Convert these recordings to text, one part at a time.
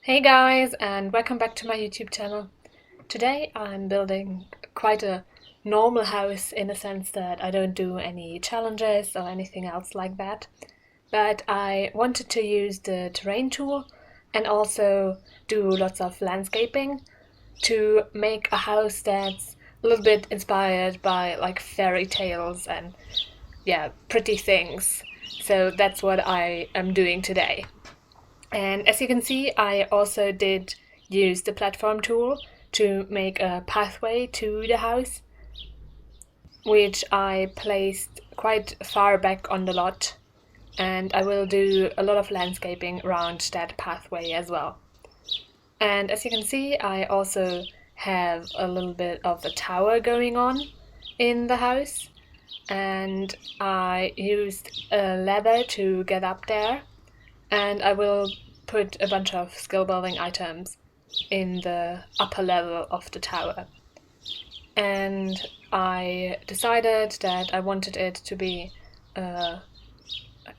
Hey guys, and welcome back to my YouTube channel. Today I'm building quite a normal house in the sense that I don't do any challenges or anything else like that. But I wanted to use the terrain tool and also do lots of landscaping to make a house that's a little bit inspired by like fairy tales and pretty things. So that's what I am doing today. And as you can see, I also did use the platform tool to make a pathway to the house, which I placed quite far back on the lot. And I will do a lot of landscaping around that pathway as well. And as you can see, I also have a little bit of a tower going on in the house. And I used a ladder to get up there, and I will put a bunch of skill building items in the upper level of the tower. And I decided that I wanted it to be a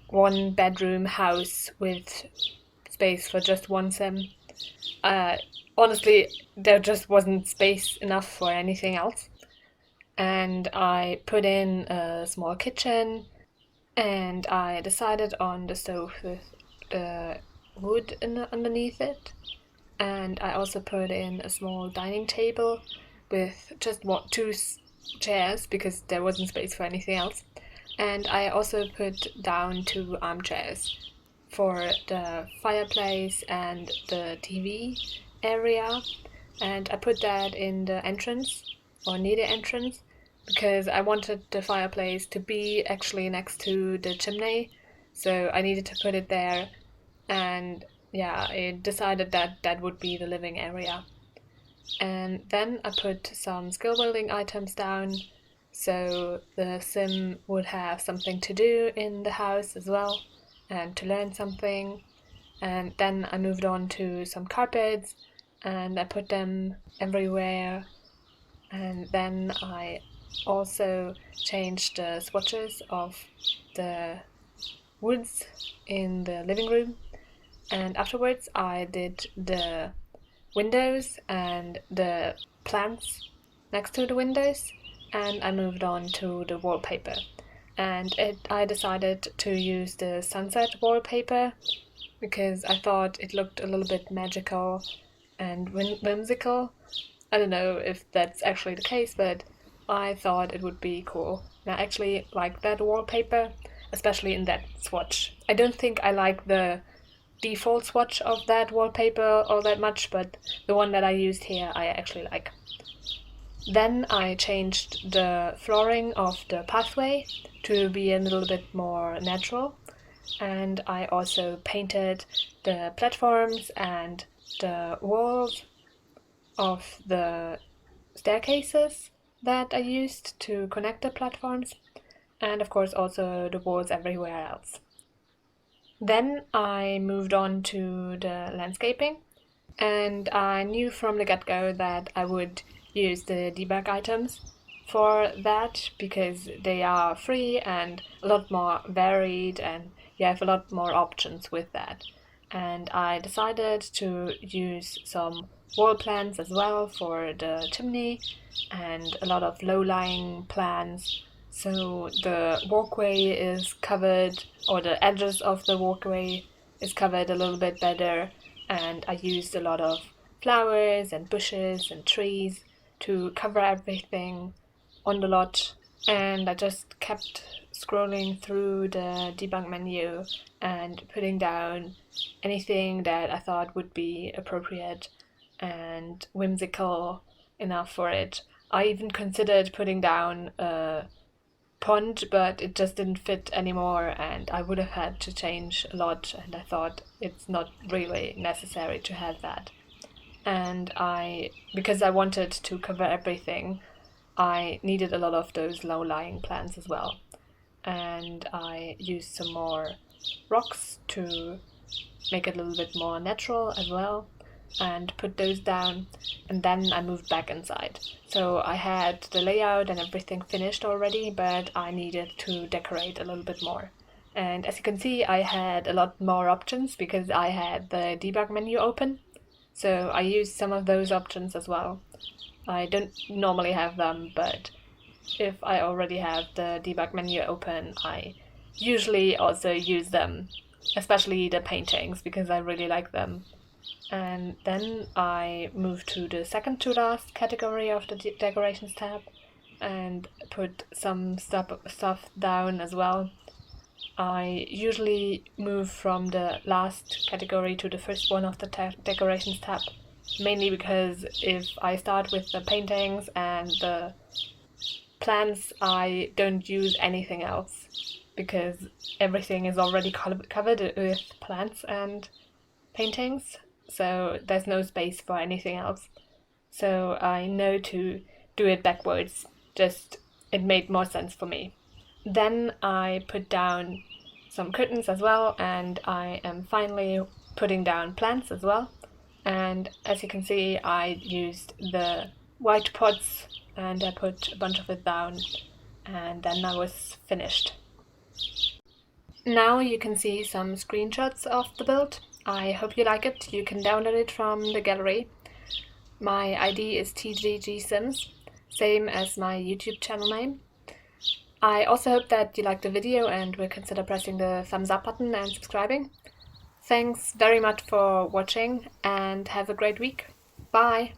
one bedroom house with space for just one sim. Honestly, there just wasn't space enough for anything else. And I put in a small kitchen, and I decided on the stove with the wood underneath it. And I also put in a small dining table with just two chairs because there wasn't space for anything else. And I also put down two armchairs for the fireplace and the TV area. And I put that in the entrance or near the entrance because I wanted the fireplace to be actually next to the chimney. So I needed to put it there, and I decided that that would be the living area. And then I put some skill building items down so the sim would have something to do in the house as well and to learn something. And then I moved on to some carpets and I put them everywhere. And then I also changed the swatches of the woods in the living room. And afterwards I did the windows and the plants next to the windows, and I moved on to the wallpaper. And I decided to use the sunset wallpaper because I thought it looked a little bit magical and whimsical. I don't know if that's actually the case, but I thought it would be cool. And I actually like that wallpaper, especially in that swatch. I don't think I like the default swatch of that wallpaper all that much, but the one that I used here I actually like. Then I changed the flooring of the pathway to be a little bit more natural, and I also painted the platforms and the walls of the staircases that I used to connect the platforms, and of course also the walls everywhere else. Then I moved on to the landscaping, and I knew from the get-go that I would use the debug items for that because they are free and a lot more varied, and you have a lot more options with that. And I decided to use some wall plants as well for the chimney and a lot of low-lying plants. So the walkway is covered, or the edges of the walkway is covered a little bit better, and I used a lot of flowers and bushes and trees to cover everything on the lot. And I just kept scrolling through the debug menu and putting down anything that I thought would be appropriate and whimsical enough for it. I even considered putting down a pond, but it just didn't fit anymore and I would have had to change a lot, and I thought it's not really necessary to have that. And because I wanted to cover everything, I needed a lot of those low-lying plants as well. And I used some more rocks to make it a little bit more natural as well, and put those down, and then I moved back inside. So I had the layout and everything finished already, but I needed to decorate a little bit more. And as you can see, I had a lot more options because I had the debug menu open, so I use some of those options as well. I don't normally have them, but if I already have the debug menu open, I usually also use them, especially the paintings, because I really like them. And then I move to the second to last category of the decorations tab and put some stuff down as well. I usually move from the last category to the first one of the decorations tab, mainly because if I start with the paintings and the plants, I don't use anything else because everything is already covered with plants and paintings, so there's no space for anything else. So I know to do it backwards, just it made more sense for me. Then I put down some curtains as well, and I am finally putting down plants as well. And as you can see, I used the white pots and I put a bunch of it down, and then I was finished. Now you can see some screenshots of the build. I hope you like it. You can download it from the gallery. My ID is TGGSims, same as my YouTube channel name. I also hope that you liked the video and will consider pressing the thumbs up button and subscribing. Thanks very much for watching and have a great week. Bye!